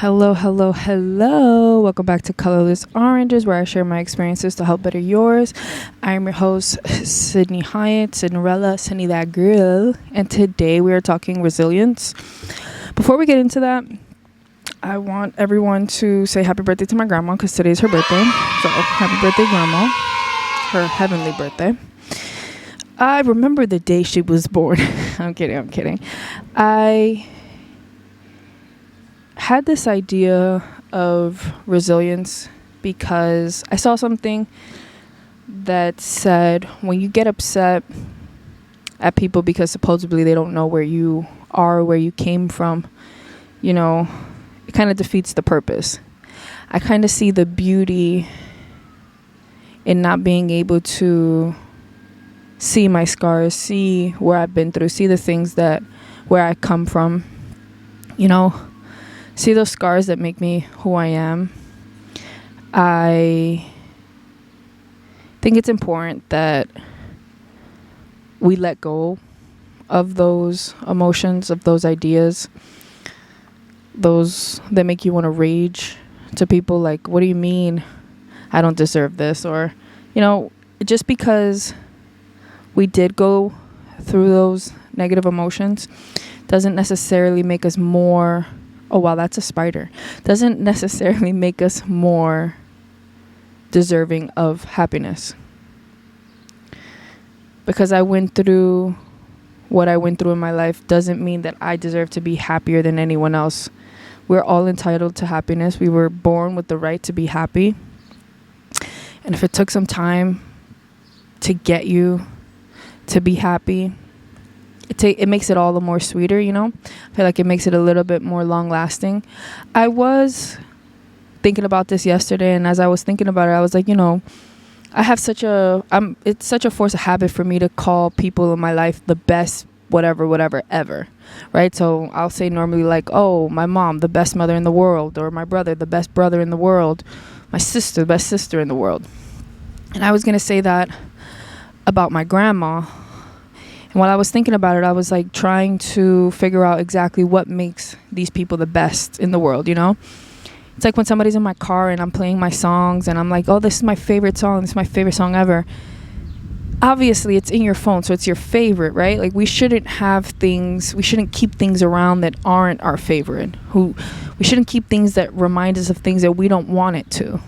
Hello, hello, hello. Welcome back to Colorless Oranges, where I share my experiences to help better yours. I'm your host, Sydney Hyatt, Cinderella, Sydney that girl. And today we are talking resilience. Before we get into that, I want everyone to say happy birthday to my grandma because today's her birthday. So happy birthday, grandma. Her heavenly birthday. I remember the day she was born. I'm kidding. I had this idea of resilience because I saw something that said when you get upset at people because supposedly they don't know where you are, where you came from, it kind of defeats the purpose. I kind of see the beauty in not being able to see my scars, see where I've been through, see the things where I come from, see those scars that make me who I am. I think it's important that we let go of those emotions, of those ideas, those that make you want to rage to people like, what do you mean I don't deserve this? Or, just because we did go through those negative emotions doesn't necessarily make us more. Oh, wow, that's a spider. Doesn't necessarily make us more deserving of happiness. Because I went through what I went through in my life doesn't mean that I deserve to be happier than anyone else. We're all entitled to happiness. We were born with the right to be happy. And if it took some time to get you to be happy, it makes it all the more sweeter, I feel like it makes it a little bit more long lasting. I was thinking about this yesterday, and as I was thinking about it, I was like, I have it's such a force of habit for me to call people in my life the best whatever ever, right? So I'll say normally like, oh, my mom, the best mother in the world, or my brother, the best brother in the world, my sister, the best sister in the world. And I was going to say that about my grandma. And while I was thinking about it, I was like trying to figure out exactly what makes these people the best in the world, It's like when somebody's in my car and I'm playing my songs and I'm like, oh, this is my favorite song. This is my favorite song ever. Obviously, it's in your phone, so it's your favorite, right? Like we shouldn't keep things around that aren't our favorite. We shouldn't keep things that remind us of things that we don't want it to.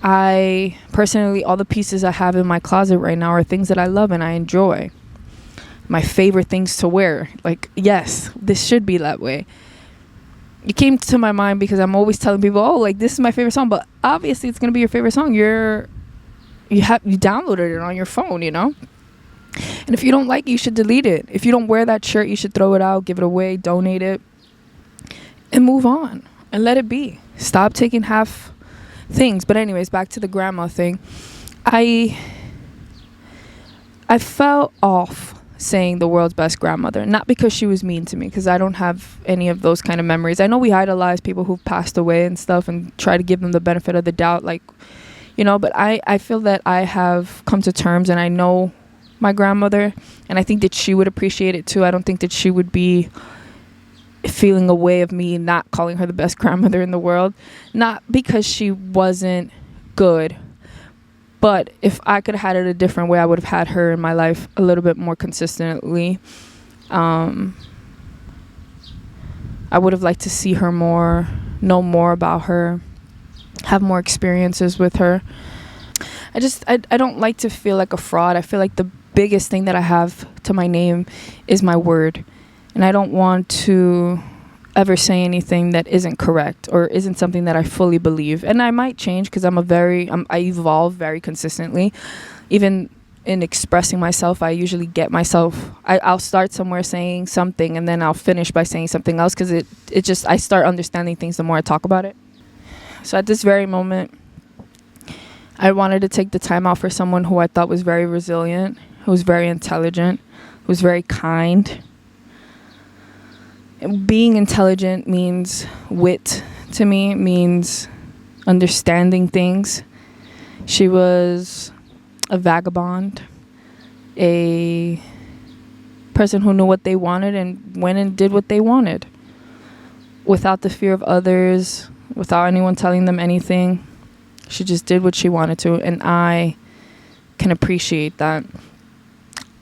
I personally, all the pieces I have in my closet right now are things that I love and I enjoy. My favorite things to wear. Like, yes, this should be that way. It came to my mind because I'm always telling people, oh, like this is my favorite song, but obviously it's gonna be your favorite song. You downloaded it on your phone, And if you don't like it, you should delete it. If you don't wear that shirt, you should throw it out, give it away, donate it, and move on and let it be. Stop taking half things. But anyways, back to the grandma thing. I felt off saying the world's best grandmother, not because she was mean to me, because I don't have any of those kind of memories. I know we idolize people who've passed away and stuff and try to give them the benefit of the doubt, like, but I feel that I have come to terms and I know my grandmother, and I think that she would appreciate it too. I don't think that she would be feeling a way of me not calling her the best grandmother in the world, not because she wasn't good, but if I could have had it a different way, I would have had her in my life a little bit more consistently. I would have liked to see her more, know more about her, have more experiences with her. I don't like to feel like a fraud. I feel like the biggest thing that I have to my name is my word. And I don't want to ever say anything that isn't correct or isn't something that I fully believe. And I might change because I evolve very consistently. Even in expressing myself, I usually get myself, I'll start somewhere saying something and then I'll finish by saying something else because I start understanding things the more I talk about it. So at this very moment, I wanted to take the time out for someone who I thought was very resilient, who was very intelligent, who was very kind. Being intelligent means wit to me, means understanding things. She was a vagabond, a person who knew what they wanted and went and did what they wanted. without the fear of others, without anyone telling them anything. She just did what she wanted to, and I can appreciate that.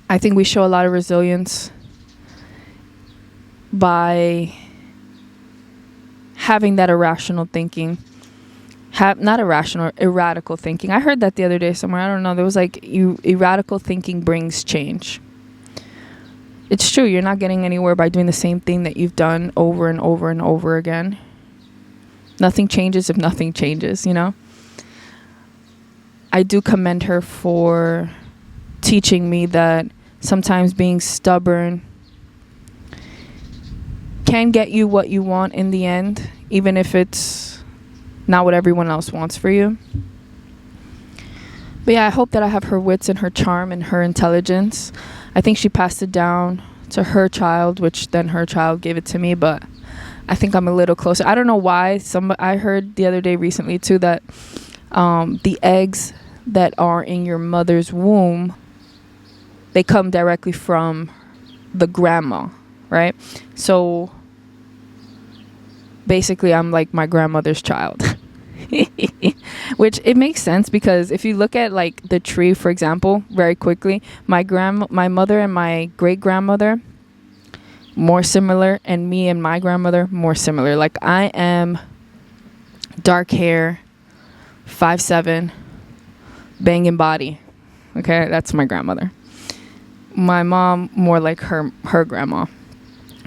I think we show a lot of resilience by having that irrational thinking. Not irrational, erratical thinking. I heard that the other day somewhere. I don't know. There was like, erratical thinking brings change. It's true. You're not getting anywhere by doing the same thing that you've done over and over and over again. Nothing changes if nothing changes, you know? I do commend her for teaching me that sometimes being stubborn can get you what you want in the end, even if it's not what everyone else wants for you. But yeah, I hope that I have her wits and her charm and her intelligence. I think she passed it down to her child, which then her child gave it to me, but I think I'm a little closer. I don't know why. I heard the other day recently too that the eggs that are in your mother's womb, they come directly from the grandma, right? So basically I'm like my grandmother's child. Which it makes sense, because if you look at like the tree, for example, very quickly, my mother and my great grandmother more similar, and me and my grandmother more similar. Like, I am dark hair, 5'7", banging body. Okay, that's my grandmother. My mom more like her grandma,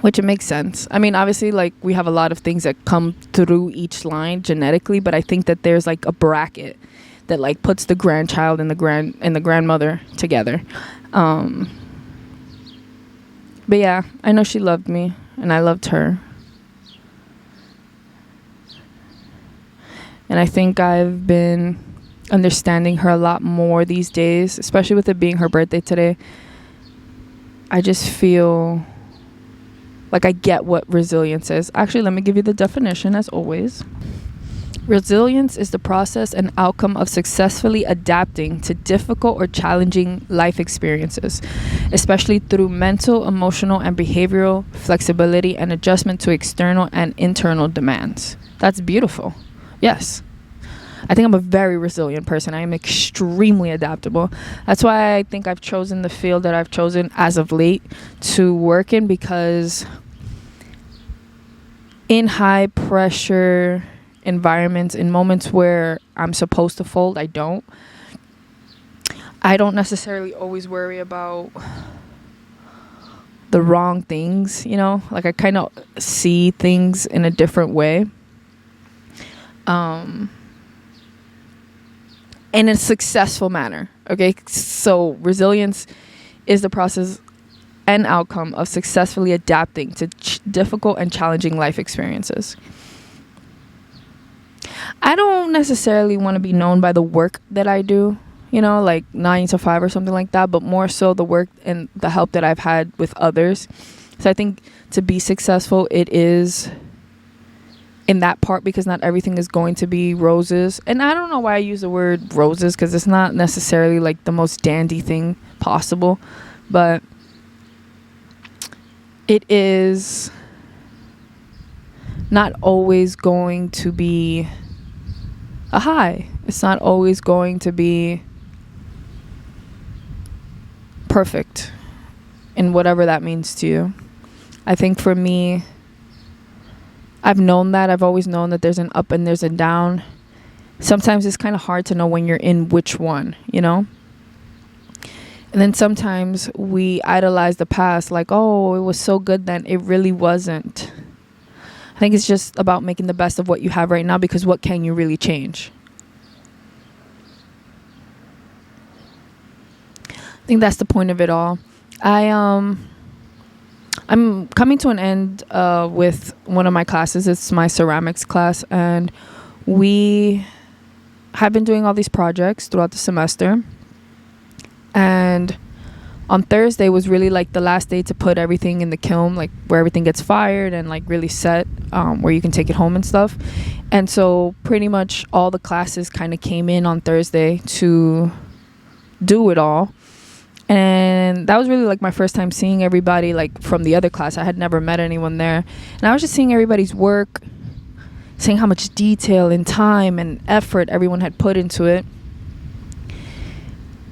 which it makes sense. I mean, obviously, like, we have a lot of things that come through each line genetically, but I think that there's like a bracket that like puts the grandchild and the grandmother together. But yeah, I know she loved me and I loved her. And I think I've been understanding her a lot more these days, especially with it being her birthday today. I just feel like I get what resilience is. Actually, let me give you the definition as always. Resilience is the process and outcome of successfully adapting to difficult or challenging life experiences, especially through mental, emotional, and behavioral flexibility and adjustment to external and internal demands. That's beautiful. Yes. I think I'm a very resilient person. I am extremely adaptable. That's why I think I've chosen the field that I've chosen as of late to work in, because in high pressure environments, in moments where I'm supposed to fold, I don't necessarily always worry about the wrong things, you know? Like, I kind of see things in a different way. In a successful manner. Okay, so resilience is the process and outcome of successfully adapting to difficult and challenging life experiences. I don't necessarily want to be known by the work that I do, you know, like 9 to 5 or something like that, but more so the work and the help that I've had with others. So I think to be successful, it is in that part, because not everything is going to be roses. And I don't know why I use the word roses, because it's not necessarily like the most dandy thing possible, but it is not always going to be a high. It's not always going to be perfect in whatever that means to you. I think for me, I've known that. I've always known that there's an up and there's a down. Sometimes it's kind of hard to know when you're in which one, you know? And then sometimes we idolize the past, like, oh, it was so good then. It really wasn't. I think it's just about making the best of what you have right now, because what can you really change? I think that's the point of it all. I'm coming to an end with one of my classes. It's my ceramics class, and we have been doing all these projects throughout the semester. And on Thursday was really like the last day to put everything in the kiln, like where everything gets fired and like really set, where you can take it home and stuff. And so pretty much all the classes kind of came in on Thursday to do it all. And And that was really like my first time seeing everybody, like from the other class. I had never met anyone there. And I was just seeing everybody's work, seeing how much detail and time and effort everyone had put into it.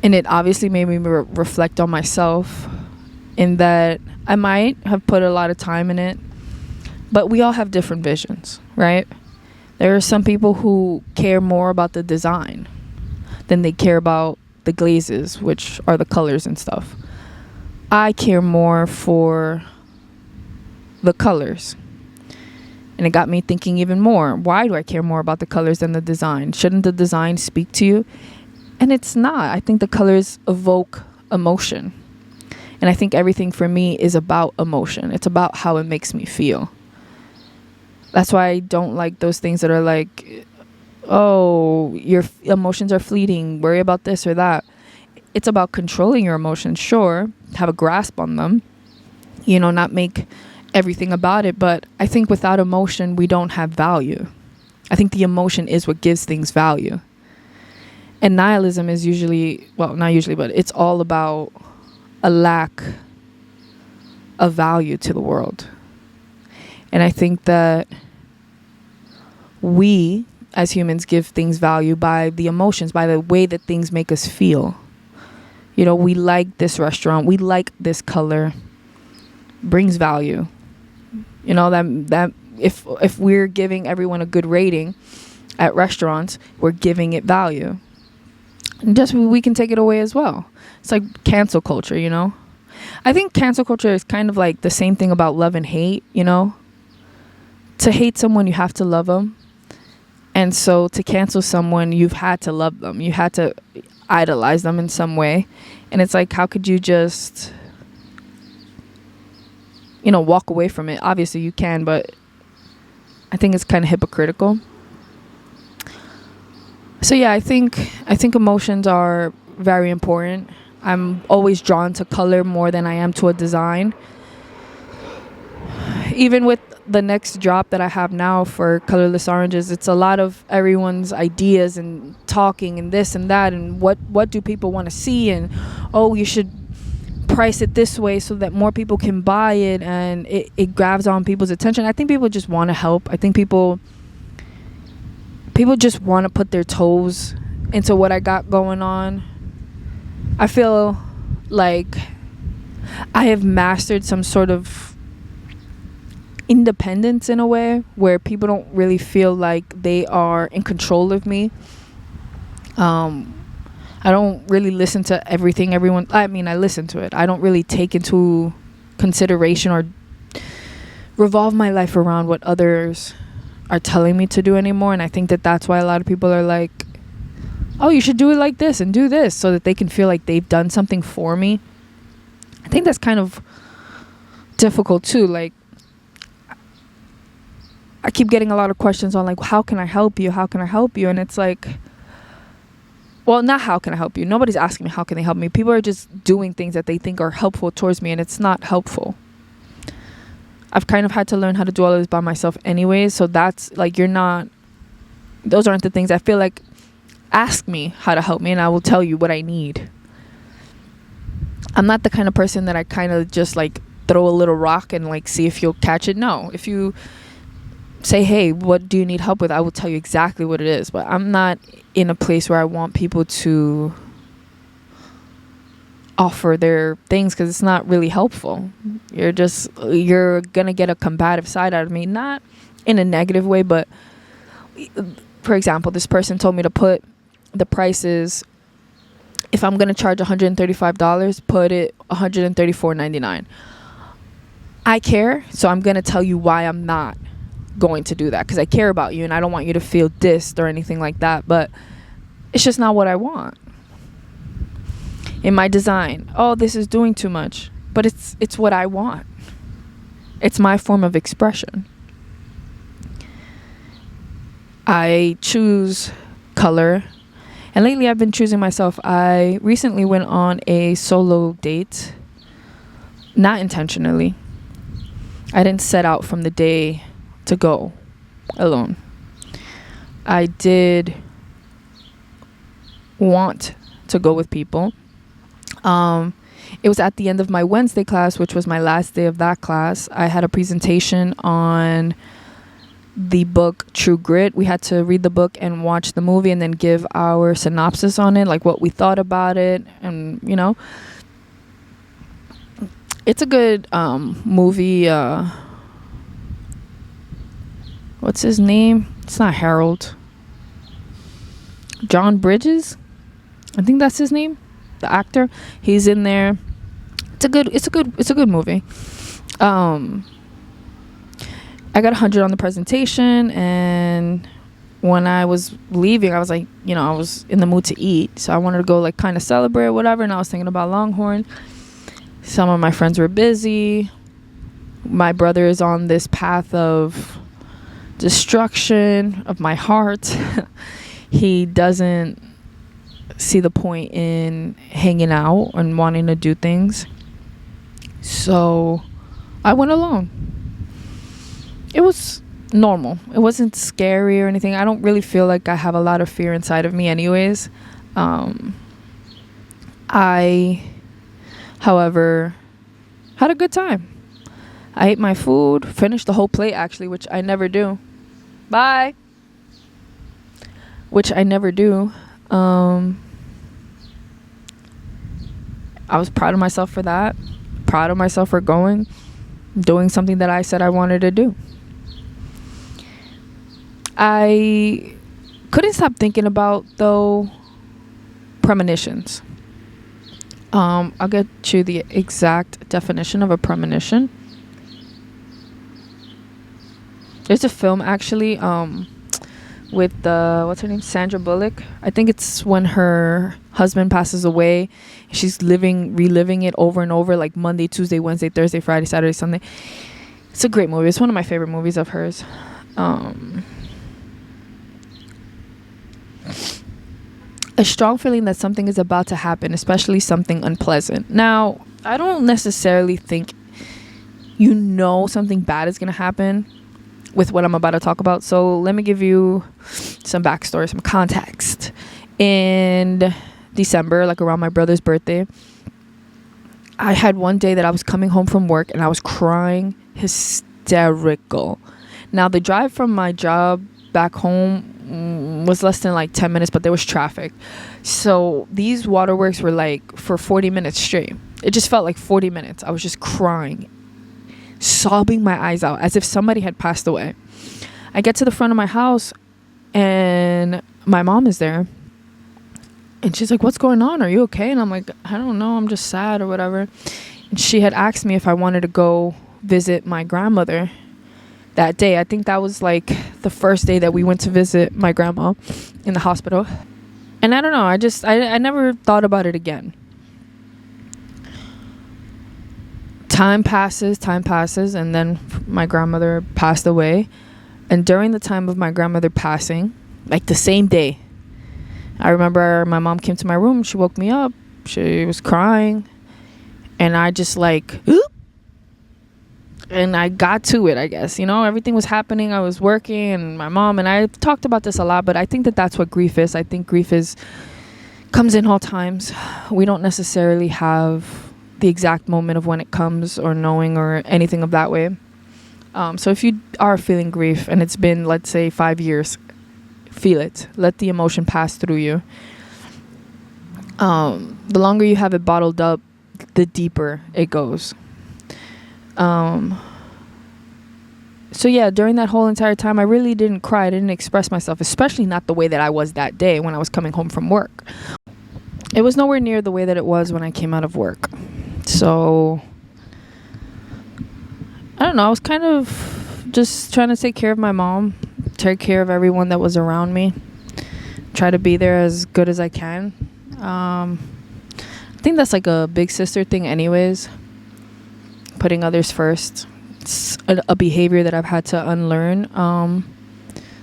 And it obviously made me reflect on myself, in that I might have put a lot of time in it, but we all have different visions, right? There are some people who care more about the design than they care about the glazes, which are the colors and stuff. I care more for the colors. And it got me thinking even more. Why do I care more about the colors than the design? Shouldn't the design speak to you? And it's not. I think the colors evoke emotion. And I think everything for me is about emotion. It's about how it makes me feel. That's why I don't like those things that are like, oh, your emotions are fleeting, worry about this or that. It's about controlling your emotions, sure, have a grasp on them, not make everything about it. But I think without emotion, we don't have value. I think the emotion is what gives things value. And nihilism is usually, well, not usually, but it's all about a lack of value to the world. And I think that we as humans give things value by the emotions, by the way that things make us feel. We like this restaurant, we like this color, brings value. That if we're giving everyone a good rating at restaurants, we're giving it value. And just we can take it away as well. It's like cancel culture, I think cancel culture is kind of like the same thing about love and hate, To hate someone, you have to love them. And so to cancel someone, you've had to love them. You had to idolize them in some way. And it's like, how could you just, walk away from it? Obviously you can, but I think it's kind of hypocritical. So yeah, I think emotions are very important. I'm always drawn to color more than I am to a design. Even with the next drop that I have now for Colorless Oranges, it's a lot of everyone's ideas and talking and this and that and what do people want to see, and you should price it this way so that more people can buy it, and it grabs on people's attention. I think people just want to help. I think people just want to put their toes into what I got going on. I feel like I have mastered some sort of independence in a way where people don't really feel like they are in control of me. I don't really listen to everything I listen to it. I don't really take into consideration or revolve my life around what others are telling me to do anymore. And I think that that's why a lot of people are like, oh, you should do it like this and do this, so that they can feel like they've done something for me. I think that's kind of difficult too. Like, I keep getting a lot of questions on like, how can I help you? How can I help you? And it's like, well, not how can I help you? Nobody's asking me how can they help me. People are just doing things that they think are helpful towards me, and it's not helpful. I've kind of had to learn how to do all of this by myself anyways. So that's like, those aren't the things I feel like. Ask me how to help me and I will tell you what I need. I'm not the kind of person that I kind of just like throw a little rock and like see if you'll catch it. No, if you say, hey, what do you need help with? I will tell you exactly what it is. But I'm not in a place where I want people to offer their things, because it's not really helpful. You're gonna get a combative side out of me, not in a negative way, but for example, this person told me to put the prices, if I'm gonna charge $135, put it $134.99. I care, so I'm gonna tell you why I'm not going to do that, because I care about you and I don't want you to feel dissed or anything like that. But it's just not what I want. In my design, this is doing too much, but it's what I want. It's my form of expression. I choose color, and lately I've been choosing myself. I recently went on a solo date, not intentionally. I didn't set out from the day to go alone. I did want to go with people. It was at the end of my Wednesday class, which was my last day of that class. I had a presentation on the book True Grit. We had to read the book and watch the movie and then give our synopsis on it, like what we thought about it. And it's a good movie. What's his name? It's not Harold. John Bridges, I think that's his name, the actor. He's in there. It's a good movie. I got 100 on the presentation, and when I was leaving, I was like, I was in the mood to eat, so I wanted to go like kind of celebrate or whatever. And I was thinking about Longhorn. Some of my friends were busy. My brother is on this path of destruction of my heart. He doesn't see the point in hanging out and wanting to do things. So I went along. It was normal. It wasn't scary or anything. I don't really feel like I have a lot of fear inside of me anyways. I, however, had a good time. I ate my food, finished the whole plate actually, which I never do. Bye. Which I never do. I was proud of myself for that. Proud of myself for doing something that I said I wanted to do. I couldn't stop thinking about, though, premonitions. I'll get you the exact definition of a premonition. There's a film actually with what's her name, Sandra Bullock. I think it's when her husband passes away. She's reliving it over and over, like Monday, Tuesday, Wednesday, Thursday, Friday, Saturday, Sunday. It's a great movie. It's one of my favorite movies of hers. A strong feeling that something is about to happen, especially something unpleasant. Now, I don't necessarily think something bad is going to happen with what I'm about to talk about. So let me give you some backstory, some context. In December, like around my brother's birthday, I had one day that I was coming home from work and I was crying hysterical. Now, the drive from my job back home was less than like 10 minutes, but there was traffic. So these waterworks were like for 40 minutes straight. It just felt like 40 minutes. I was just crying, sobbing my eyes out as if somebody had passed away. I get to the front of my house and my mom is there. And she's like, "What's going on? Are you okay?" And I'm like, "I don't know. I'm just sad or whatever." And she had asked me if I wanted to go visit my grandmother that day. I think that was like the first day that we went to visit my grandma in the hospital. And I don't know. I never thought about it again. Time passes. And then my grandmother passed away. And during the time of my grandmother passing, like the same day, I remember my mom came to my room. She woke me up. She was crying. And I just like, oop. And I got to it, I guess. Everything was happening. I was working and my mom, and I talked about this a lot, but I think that that's what grief is. I think grief comes in all times. We don't necessarily have the exact moment of when it comes or knowing or anything of that way. So if you are feeling grief and it's been, let's say, 5 years, feel it. Let the emotion pass through you. The longer you have it bottled up, the deeper it goes. So yeah, during that whole entire time, I really didn't cry. I didn't express myself, especially not the way that I was that day when I was coming home from work. It was nowhere near the way that it was when I came out of work. So I don't know. I was kind of just trying to take care of my mom, take care of everyone that was around me, try to be there as good as I can. I think that's like a big sister thing anyways. Putting others first. It's a behavior that I've had to unlearn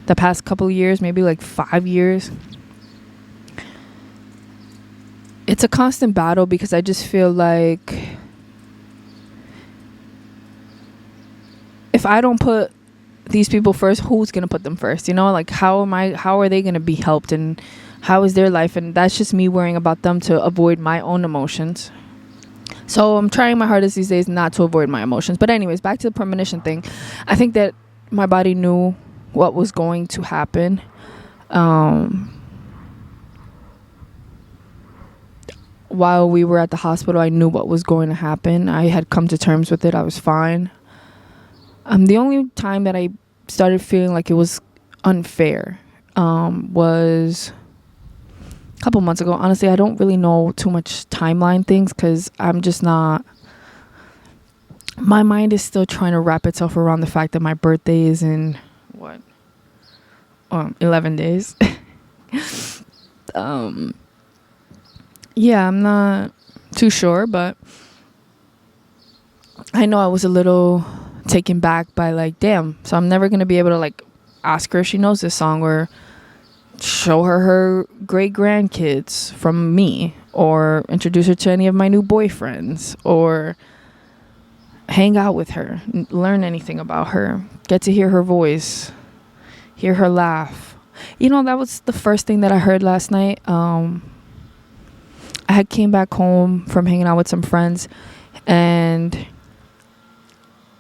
the past couple of years, maybe like 5 years. It's a constant battle because I just feel like if I don't put these people first, who's going to put them first? Like how are they going to be helped and how is their life? And that's just me worrying about them to avoid my own emotions. So I'm trying my hardest these days not to avoid my emotions. But anyways, back to the premonition thing. I think that my body knew what was going to happen. While we were at the hospital, I knew what was going to happen. I had come to terms with it. I was fine. The only time that I started feeling like it was unfair was a couple months ago. Honestly, I don't really know too much timeline things because I'm just not... My mind is still trying to wrap itself around the fact that my birthday is in, 11 days. Yeah, I'm not too sure, but I know I was a little taken back by like, damn, so I'm never going to be able to like ask her if she knows this song or show her great grandkids from me or introduce her to any of my new boyfriends or hang out with her, learn anything about her, get to hear her voice, hear her laugh. You know, that was the first thing that I heard last night. I had came back home from hanging out with some friends and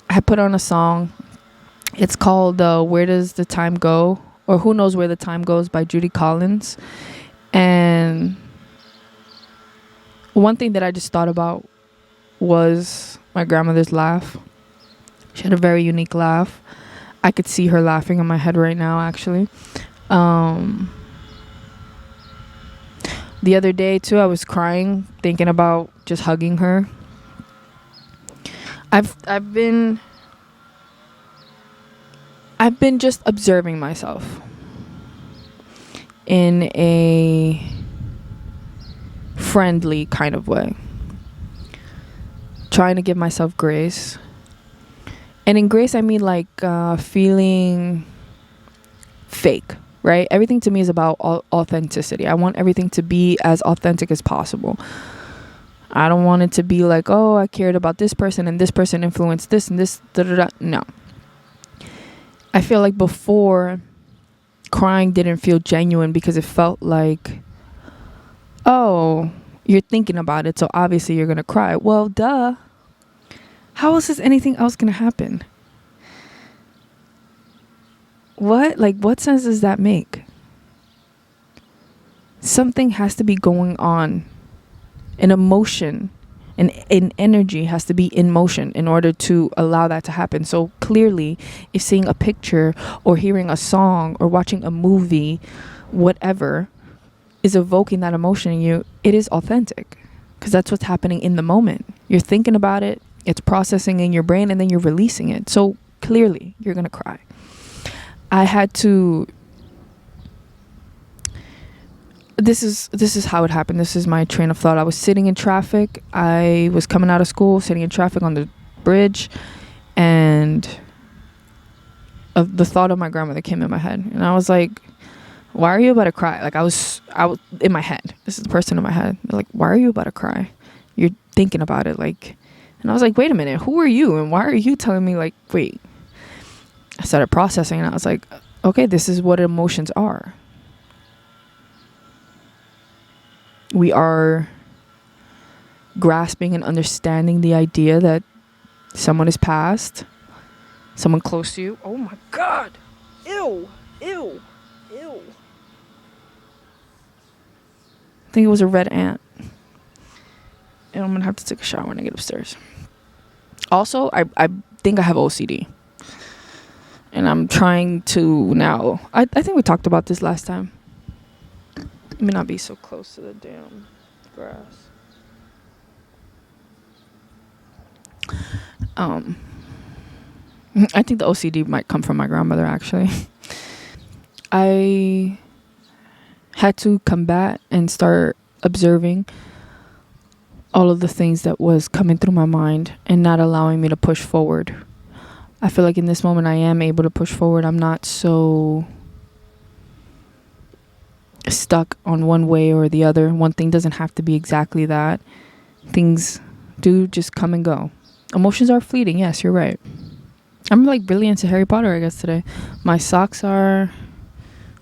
I had put on a song. It's called Where Does the Time Go? Or Who Knows Where the Time Goes by Judy Collins. And one thing that I just thought about was my grandmother's laugh. She had a very unique laugh. I could see her laughing in my head right now, actually. The other day too, I was crying thinking about just hugging her. I've been just observing myself in a friendly kind of way, trying to give myself grace. And in grace, I mean like feeling fake. Right? Everything to me is about authenticity. I want everything to be as authentic as possible. I don't want it to be like, oh, I cared about this person and this person influenced this and this. No. I feel like before, crying didn't feel genuine because it felt like, oh, you're thinking about it, so obviously you're going to cry. Well, duh. How else is anything else going to happen? What sense does that make? Something has to be going on. An emotion, an energy has to be in motion in order to allow that to happen. So clearly, if seeing a picture or hearing a song or watching a movie, whatever, is evoking that emotion in you, it is authentic. Because that's what's happening in the moment. You're thinking about it, it's processing in your brain, and then you're releasing it. So clearly, you're going to cry. I had to... This is how it happened. This is my train of thought. I was sitting in traffic. I was coming out of school, sitting in traffic on the bridge, and the thought of my grandmother came in my head. And I was like, why are you about to cry? Like, I was in my head. This is the person in my head. They're like, why are you about to cry? You're thinking about it. Like, and I was like, wait a minute. Who are you? And why are you telling me, like, wait? I started processing, and I was like, okay, this is what emotions are. We are grasping and understanding the idea that someone is passed, someone close to you. Oh my God. Ew. Ew. Ew. I think it was a red ant. And I'm going to have to take a shower when I get upstairs. Also, I think I have OCD. And I'm trying to now... I think we talked about this last time. Let me not be so close to the damn grass. I think the OCD might come from my grandmother, actually. I had to combat and start observing all of the things that was coming through my mind and not allowing me to push forward. I feel like in this moment I am able to push forward. I'm not so stuck on one way or the other. One thing doesn't have to be exactly that. Things do just come and go. Emotions are fleeting. Yes, you're right. I'm like really into Harry Potter, I guess, today. My socks are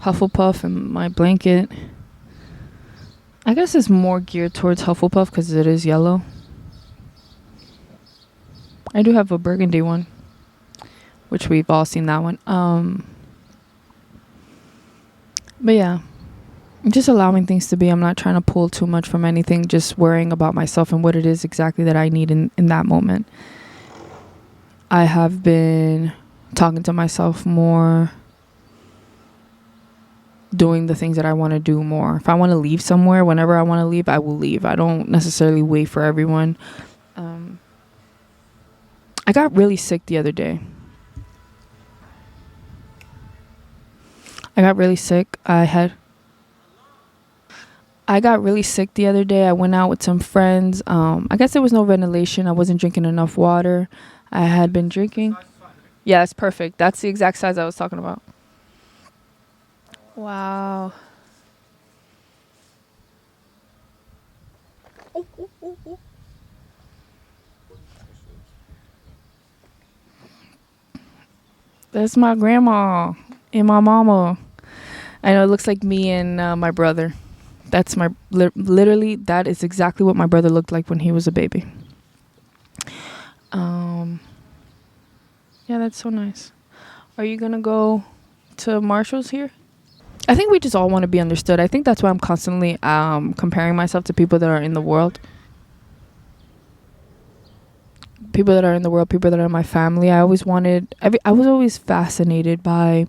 Hufflepuff and my blanket, I guess, is more geared towards Hufflepuff because it is yellow. I do have a burgundy one, which we've all seen that one. But yeah, just allowing things to be. I'm not trying to pull too much from anything, just worrying about myself and what it is exactly that I need in that moment. I have been talking to myself more, doing the things that I want to do more. If I want to leave somewhere, whenever I want to leave, I will leave. I don't necessarily wait for everyone. I got really sick the other day. I got really sick the other day. I went out with some friends. I guess there was no ventilation. I wasn't drinking enough water. I had been drinking. Yeah, it's perfect. That's the exact size I was talking about. Wow. That's my grandma and my mama. I know it looks like me and my brother. That's my literally. That is exactly what my brother looked like when he was a baby. Yeah, that's so nice. Are you gonna go to Marshall's here? I think we just all want to be understood. I think that's why I'm constantly comparing myself to people that are in the world. People that are in the world, people that are in my family. I was always fascinated by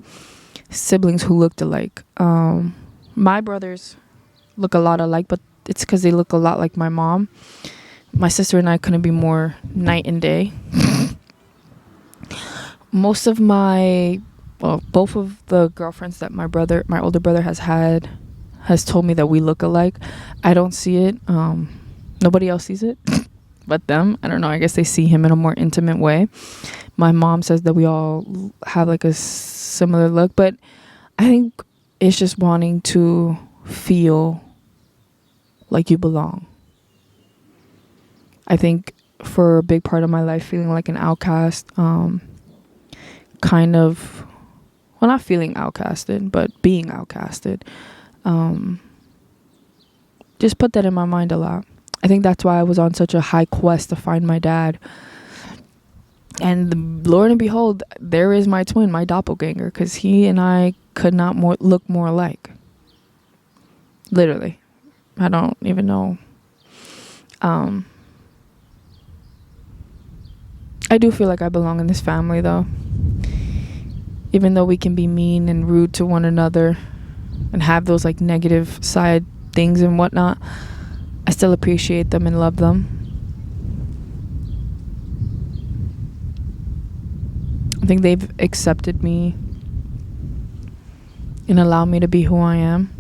siblings who looked alike. My brothers look a lot alike, but it's because they look a lot like my mom. My sister and I couldn't be more night and day. Both of the girlfriends that my older brother has told me that we look alike. I don't see it. Nobody else sees it but them. I don't know. I guess they see him in a more intimate way. My mom says that we all have like a similar look, but I think it's just wanting to feel like you belong. I think for a big part of my life, feeling like an outcast, kind of, well, not feeling outcasted, but being outcasted, just put that in my mind a lot. I think that's why I was on such a high quest to find my dad. And Lord and behold, there is my twin, my doppelganger, because he and I could not look more alike. Literally. I don't even know. I do feel like I belong in this family, though. Even though we can be mean and rude to one another and have those like negative side things and whatnot, I still appreciate them and love them. I think they've accepted me and allowed me to be who I am.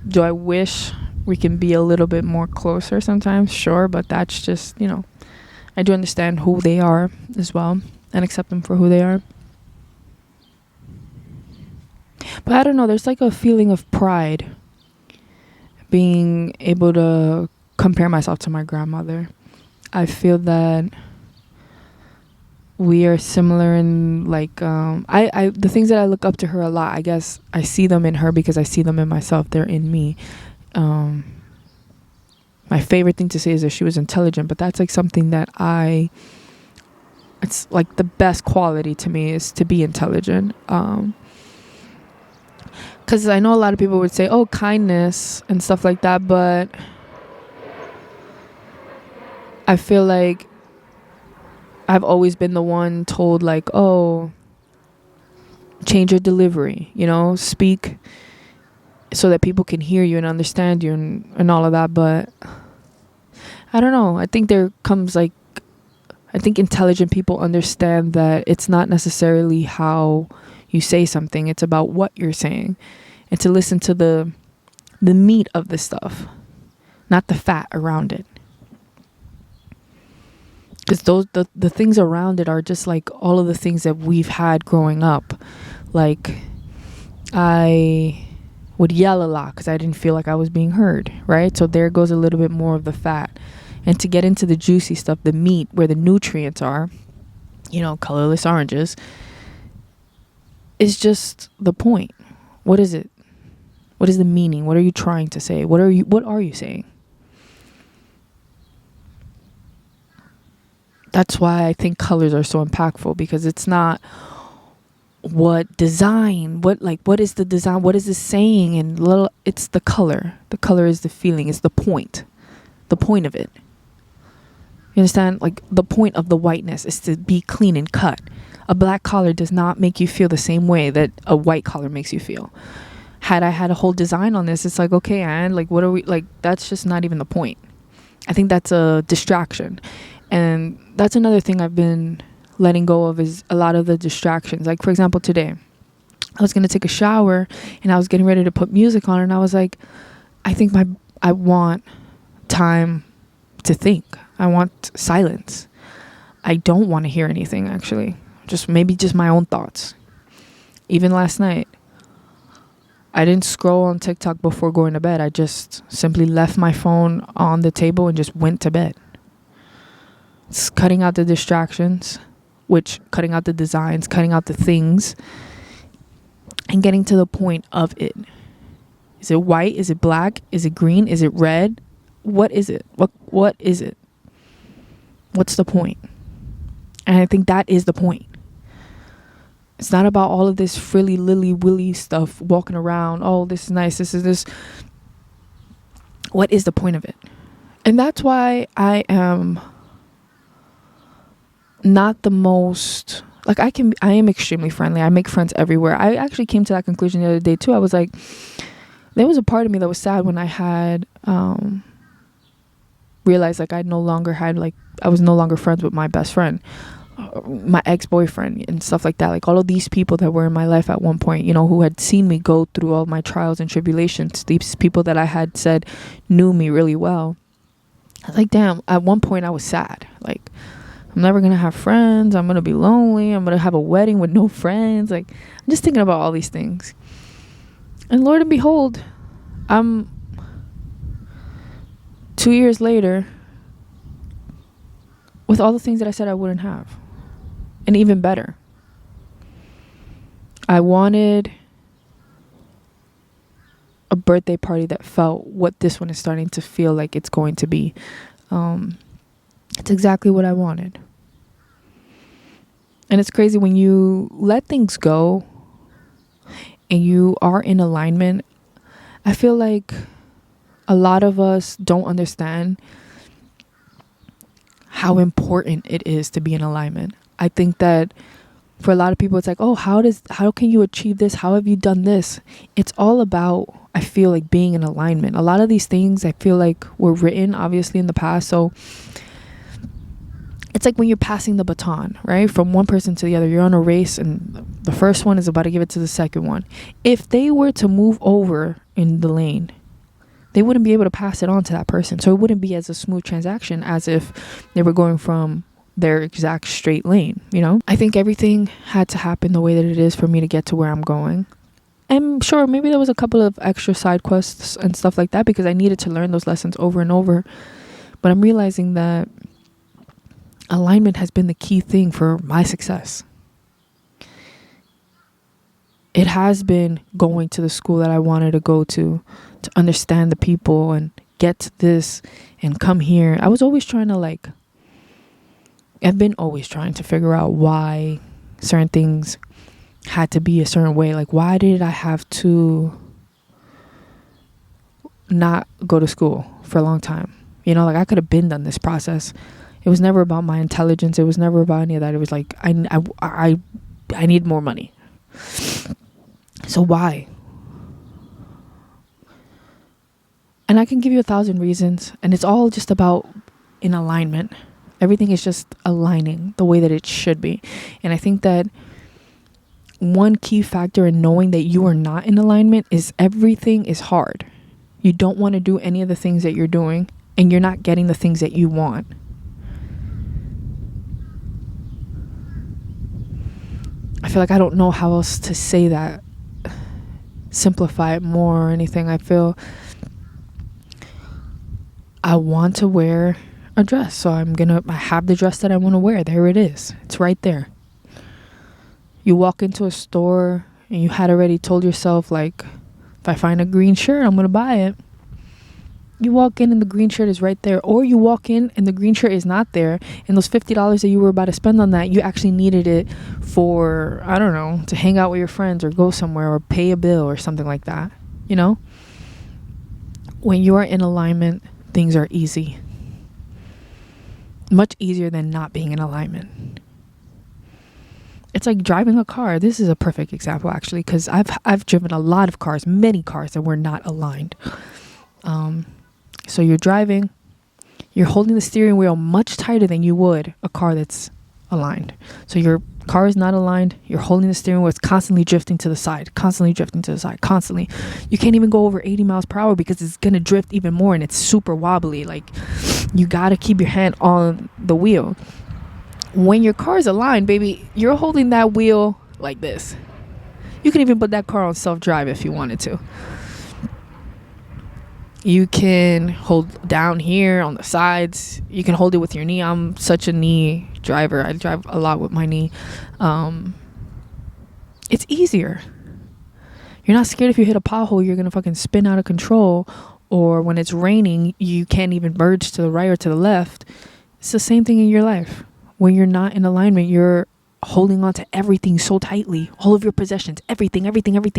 Do I wish we can be a little bit more closer sometimes? Sure, but that's just, I do understand who they are as well and accept them for who they are. But I don't know, there's like a feeling of pride being able to compare myself to my grandmother. I feel that we are similar in like the things that I look up to her a lot. I guess I see them in her because I see them in myself. They're in me. My favorite thing to say is that she was intelligent, but that's like something that it's like the best quality to me is to be intelligent. Because I know a lot of people would say, oh, kindness and stuff like that, but I feel like I've always been the one told like, oh, change your delivery, speak so that people can hear you and understand you and all of that. But I don't know. I think intelligent people understand that it's not necessarily how you say something. It's about what you're saying, and to listen to the meat of the stuff, not the fat around it. Because the things around it are just like all of the things that we've had growing up. Like I would yell a lot because I didn't feel like I was being heard, right? So there goes a little bit more of the fat. And to get into the juicy stuff, the meat, where the nutrients are, colorless oranges, is just the point. What is it? What is the meaning? What are you trying to say? What are you saying? That's why I think colors are so impactful, because it's not what design, what is the design, what is this saying, and it's the color. The color is the feeling, it's the point of it. You understand? Like, the point of the whiteness is to be clean and cut. A black collar does not make you feel the same way that a white collar makes you feel. Had I had a whole design on this, it's like, okay, and like, what are we, like, that's just not even the point. I think that's a distraction. And that's another thing I've been letting go of, is a lot of the distractions. Like, for example, today I was going to take a shower and I was getting ready to put music on, and I was like, I want time to think. I want silence. I don't want to hear anything, actually. Maybe just my own thoughts. Even last night, I didn't scroll on TikTok before going to bed. I just simply left my phone on the table and just went to bed. It's cutting out the distractions, cutting out the designs, cutting out the things, and getting to the point of it. Is it white? Is it black? Is it green? Is it red? What is it? What is it? What's the point? And I think that is the point. It's not about all of this frilly, lily, willy stuff walking around. Oh, this is nice. This is this. What is the point of it? And that's why I am not the most, like, I am extremely friendly. I make friends everywhere. I actually came to that conclusion the other day too. I was like, there was a part of me that was sad when I had realized, like, I was no longer friends with my best friend, my ex-boyfriend, and stuff like that. Like, all of these people that were in my life at one point, you know, who had seen me go through all my trials and tribulations, these people that I had said knew me really well. I was like, damn, at one point I was sad. Like, I'm never going to have friends. I'm going to be lonely. I'm going to have a wedding with no friends. Like, I'm just thinking about all these things. And Lord and behold, I'm 2 years later with all the things that I said I wouldn't have. And even better. I wanted a birthday party that felt what this one is starting to feel like it's going to be. It's exactly what I wanted. And it's crazy when you let things go and you are in alignment. I feel like a lot of us don't understand how important it is to be in alignment. I think that for a lot of people, it's like, oh, how can you achieve this? How have you done this? It's all about, I feel like, being in alignment. A lot of these things I feel like were written obviously in the past. So it's like when you're passing the baton, right? From one person to the other, you're on a race and the first one is about to give it to the second one. If they were to move over in the lane, they wouldn't be able to pass it on to that person. So it wouldn't be as a smooth transaction as if they were going from their exact straight lane, you know? I think everything had to happen the way that it is for me to get to where I'm going. And sure, maybe there was a couple of extra side quests and stuff like that because I needed to learn those lessons over and over. But I'm realizing that alignment has been the key thing for my success. It has been going to the school that I wanted to go to understand the people and get to this and come here. I was always trying to I've been always trying to figure out why certain things had to be a certain way. Like, why did I have to not go to school for a long time? You know, like, I could have been done this process. It was never about my intelligence. It was never about any of that. It was like, I need more money. So why? And I can give you 1,000 reasons. And it's all just about in alignment. Everything is just aligning the way that it should be. And I think that one key factor in knowing that you are not in alignment is everything is hard. You don't want to do any of the things that you're doing, and you're not getting the things that you want. I feel like I don't know how else to say that, simplify it more or anything. I feel I want to wear a dress, so I have the dress that I want to wear. There it is. It's right there. You walk into a store and you had already told yourself, like, if I find a green shirt, I'm going to buy it. You walk in and the green shirt is right there, or you walk in and the green shirt is not there, and those $50 that you were about to spend on that, you actually needed it for, I don't know, to hang out with your friends or go somewhere or pay a bill or something like that. You know, when you are in alignment, things are easy, much easier than not being in alignment. It's like driving a car. This is a perfect example, actually, because I've driven a lot of cars, many cars that were not aligned. So you're driving, you're holding the steering wheel much tighter than you would a car that's aligned. So your car is not aligned. You're holding the steering wheel. It's constantly drifting to the side, constantly drifting to the side, constantly. You can't even go over 80 miles per hour because it's going to drift even more, and it's super wobbly. Like, you got to keep your hand on the wheel. When your car is aligned, baby, you're holding that wheel like this. You can even put that car on self-drive if you wanted to. You can hold down here on the sides. You can hold it with your knee. I'm such a knee driver. I drive a lot with my knee. It's easier. You're not scared if you hit a pothole, you're going to fucking spin out of control. Or when it's raining, you can't even merge to the right or to the left. It's the same thing in your life. When you're not in alignment, you're holding on to everything so tightly. All of your possessions, everything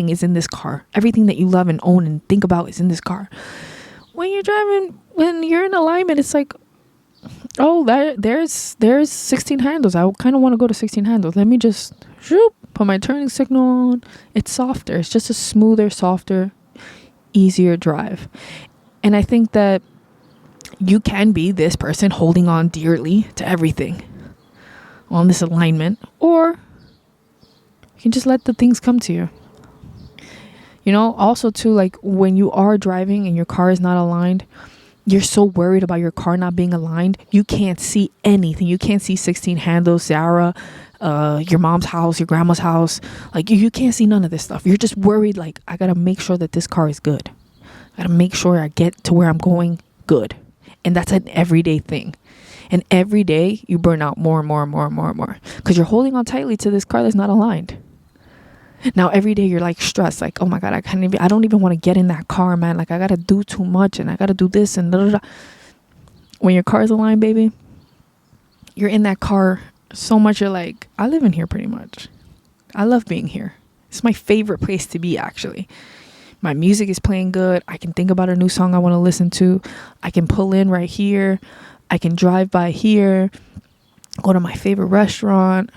is in this car. Everything that you love and own and think about is in this car. When you're driving, when you're in alignment, it's like, oh, there's 16 handles. I kind of want to go to 16 handles. Let me just put my turning signal on. It's softer. It's just a smoother, softer, easier drive. And I think that you can be this person holding on dearly to everything on this alignment, or you can just let the things come to you. You know, also too, like when you are driving and your car is not aligned, you're so worried about your car not being aligned, you can't see anything. You can't see 16 handles, Sarah, your mom's house, your grandma's house. Like you can't see none of this stuff. You're just worried, like, I gotta make sure that this car is good. I gotta make sure I get to where I'm going good. And that's an everyday thing. And every day you burn out more and more and more and more and more because you're holding on tightly to this car that's not aligned. Now every day you're like stressed, like, oh my God, I don't even want to get in that car, man. Like I gotta do too much and I gotta do this and da da da. When your car is aligned, baby, you're in that car so much. You're like, I live in here pretty much. I love being here. It's my favorite place to be, actually. My music is playing good. I can think about a new song I want to listen to. I can pull in right here. I can drive by here, go to my favorite restaurant,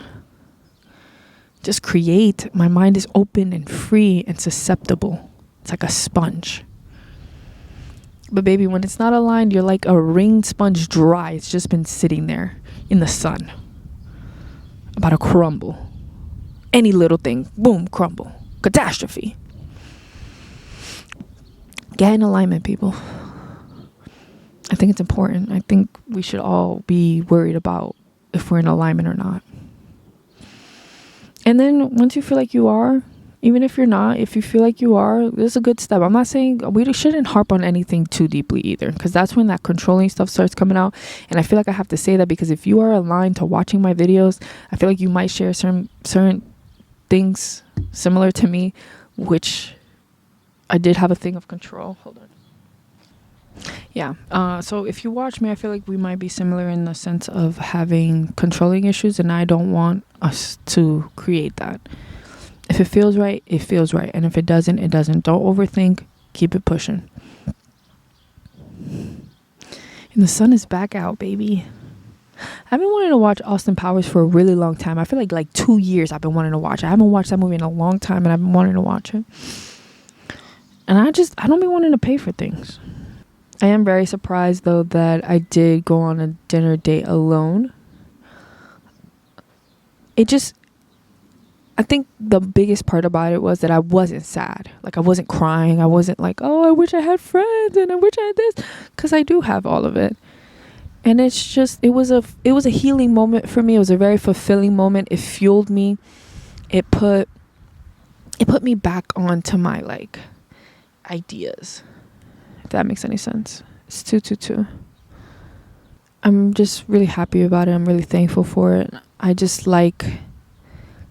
just create. My mind is open and free and susceptible. It's like a sponge. But baby, when it's not aligned, you're like a ringed sponge, dry. It's just been sitting there in the sun, about to crumble. Any little thing, boom, crumble. Catastrophe. Get in alignment, people. I think it's important. I think we should all be worried about if we're in alignment or not. And then once you feel like you are, even if you're not, if you feel like you are, this is a good step. I'm not saying we shouldn't harp on anything too deeply either, because that's when that controlling stuff starts coming out. And I feel like I have to say that because if you are aligned to watching my videos, I feel like you might share certain things similar to me, which I did have a thing of control. Hold on. Yeah. So if you watch me, I feel like we might be similar in the sense of having controlling issues, and I don't want us to create that. If it feels right, it feels right. And if it doesn't, it doesn't. Don't overthink. Keep it pushing. And the sun is back out, baby. I've been wanting to watch Austin Powers for a really long time. I feel like 2 years I've been wanting to watch it. I haven't watched that movie in a long time, and I've been wanting to watch it. And I don't be wanting to pay for things. I am very surprised, though, that I did go on a dinner date alone. I think the biggest part about it was that I wasn't sad. Like, I wasn't crying. I wasn't like, oh, I wish I had friends and I wish I had this. Because I do have all of it. And it's just, it was a healing moment for me. It was a very fulfilling moment. It fueled me. It put me back onto my, like, ideas. If that makes any sense. It's 222. I'm just really happy about it. I'm really thankful for it. I just like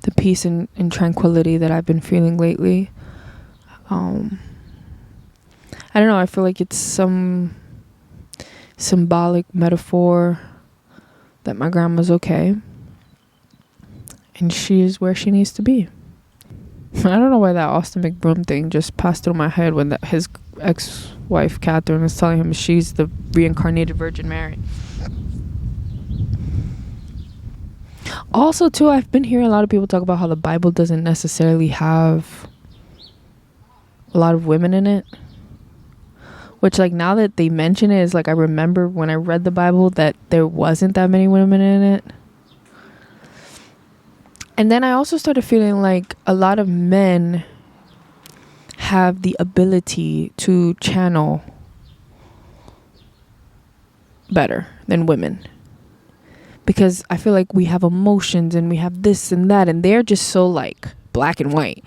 the peace and tranquility that I've been feeling lately. I don't know. I feel like it's some symbolic metaphor that my grandma's okay. And she is where she needs to be. I don't know why that Austin McBroom thing just passed through my head when his ex-wife Catherine was telling him she's the reincarnated Virgin Mary. Also, too, I've been hearing a lot of people talk about how the Bible doesn't necessarily have a lot of women in it. Which, like, now that they mention it, is like I remember when I read the Bible that there wasn't that many women in it. And then I also started feeling like a lot of men have the ability to channel better than women. Because I feel like we have emotions and we have this and that, and they're just so like black and white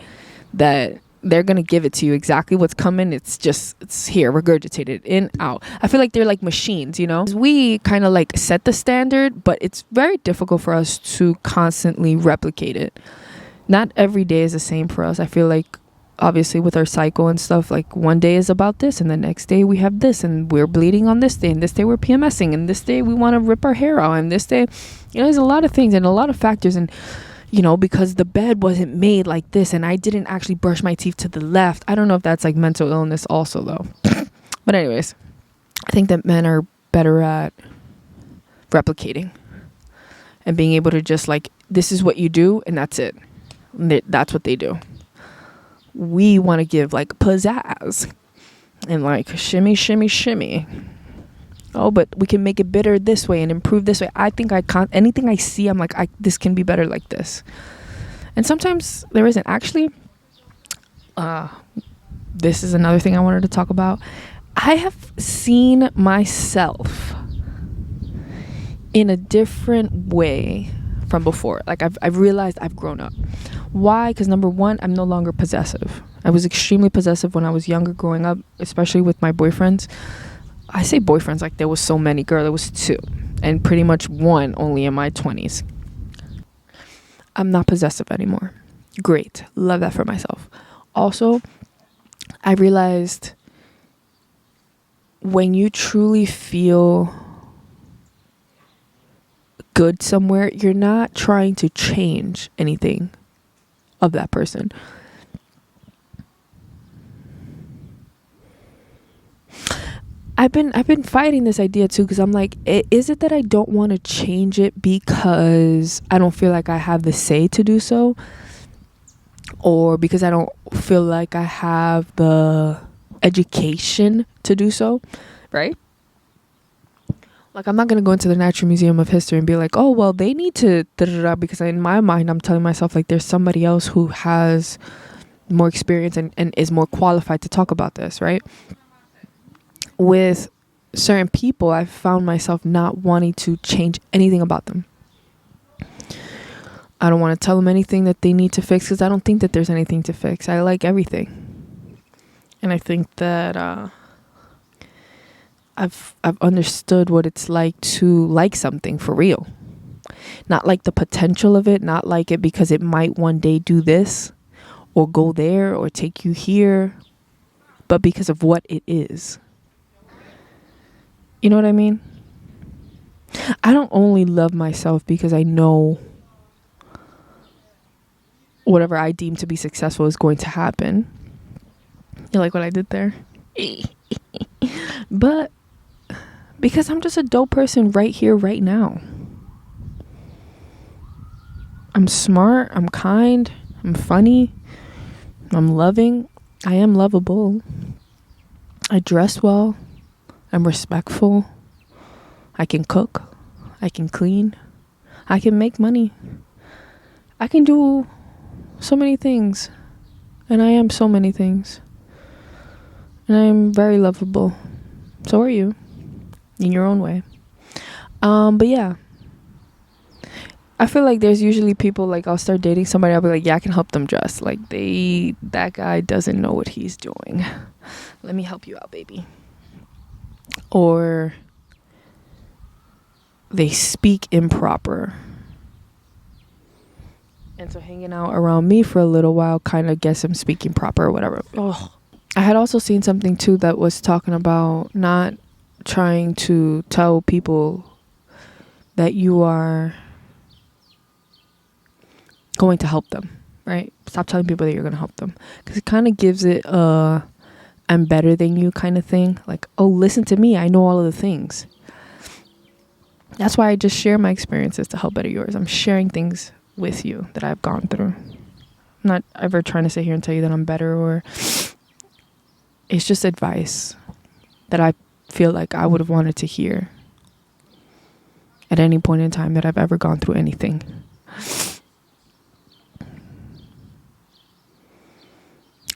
that they're going to give it to you exactly what's coming. It's here, regurgitated, in, out. I feel like they're like machines, you know? We kind of like set the standard, but it's very difficult for us to constantly replicate it. Not every day is the same for us. I feel like obviously with our cycle and stuff, like one day is about this and the next day we have this and we're bleeding on this day and this day we're PMSing and this day we want to rip our hair out and this day, you know, there's a lot of things and a lot of factors. And you know, because the bed wasn't made like this and I didn't actually brush my teeth to the left. I don't know if that's like mental illness also though. But anyways, I think that men are better at replicating and being able to just like, this is what you do and that's it. That's what they do. We want to give like pizzazz and like shimmy, shimmy, shimmy. Oh, but we can make it better this way and improve this way. I think anything I see, I'm like, this can be better like this. And sometimes there isn't. Actually, this is another thing I wanted to talk about. I have seen myself in a different way from before. Like I've realized I've grown up. Why? Because number one, I'm no longer possessive. I was extremely possessive when I was younger growing up, especially with my boyfriends. I say boyfriends like there was so many. Girl, there was 2. And pretty much 1 only in my 20s. I'm not possessive anymore. Great. Love that for myself. Also, I realized when you truly feel good somewhere, you're not trying to change anything of that person. I've been fighting this idea too, because I'm like, is it that I don't want to change it because I don't feel like I have the say to do so, or because I don't feel like I have the education to do so, right? Like, I'm not gonna go into the Natural Museum of History and be like, oh well, they need to because in my mind I'm telling myself like there's somebody else who has more experience and is more qualified to talk about this, right? With certain people, I've found myself not wanting to change anything about them. I don't want to tell them anything that they need to fix because I don't think that there's anything to fix. I like everything. And I think that I've understood what it's like to like something for real. Not like the potential of it, not like it because it might one day do this or go there or take you here, but because of what it is. You know what I mean? I don't only love myself because I know whatever I deem to be successful is going to happen. You like what I did there? But because I'm just a dope person right here, right now. I'm smart, I'm kind, I'm funny, I'm loving, I am lovable. I dress well. I'm respectful. I can cook. I can clean. I can make money. I can do so many things. And I am so many things. And I am very lovable. So are you. In your own way. But yeah. I feel like there's usually people like I'll start dating somebody. I'll be like, yeah, I can help them dress. Like that guy doesn't know what he's doing. Let me help you out, baby. Or they speak improper. And so hanging out around me for a little while kind of gets them speaking proper or whatever. Oh. I had also seen something too that was talking about not trying to tell people that you are going to help them, right? Stop telling people that you're going to help them, because it kind of gives it a I'm better than you kind of thing. Like, oh, listen to me, I know all of the things. That's why I just share my experiences to help better yours. I'm sharing things with you that I've gone through. I'm not ever trying to sit here and tell you that I'm better, or it's just advice that I feel like I would have wanted to hear at any point in time that I've ever gone through anything.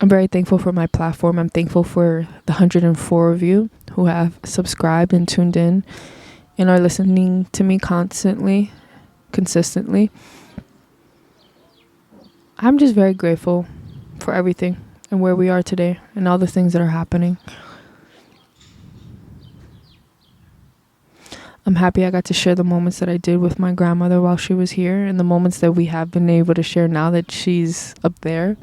I'm very thankful for my platform. I'm thankful for the 104 of you who have subscribed and tuned in and are listening to me consistently. I'm just very grateful for everything and where we are today and all the things that are happening. I'm happy I got to share the moments that I did with my grandmother while she was here, and the moments that we have been able to share now that she's up there.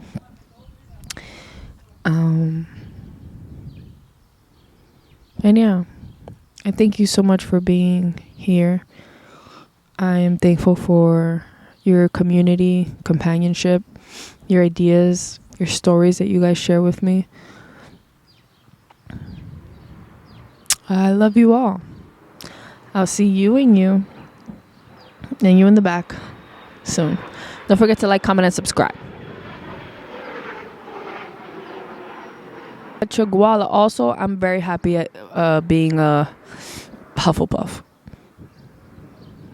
And yeah, I thank you so much for being here. I am thankful for your community, companionship, your ideas, your stories that you guys share with me. I love you all. I'll see you and you in the back soon. Don't forget to like, comment, and subscribe. Chiguala. Also, I'm very happy at being a Hufflepuff.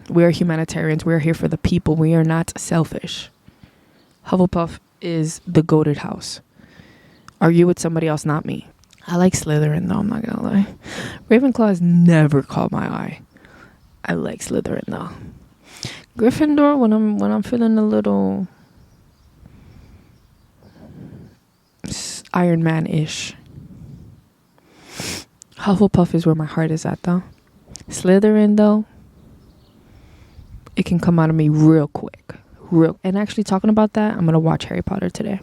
We are humanitarians. We are here for the people. We are not selfish. Hufflepuff is the goated house. Argue with somebody else, not me. I like Slytherin though, I'm not gonna lie. Ravenclaw has never caught my eye. I like Slytherin though. Gryffindor when I'm feeling a little Iron Man-ish. Hufflepuff is where my heart is at though. Slytherin though, it can come out of me real quick. And actually, talking about that, I'm gonna watch Harry Potter today.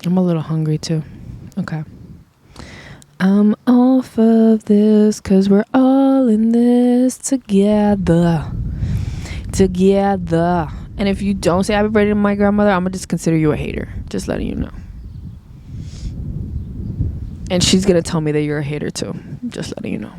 I'm a little hungry too. Okay. I'm off of this 'cause we're all in this together. And if you don't say happy birthday to my grandmother, I'm gonna just consider you a hater. Just letting you know. And she's gonna tell me that you're a hater too. Just letting you know.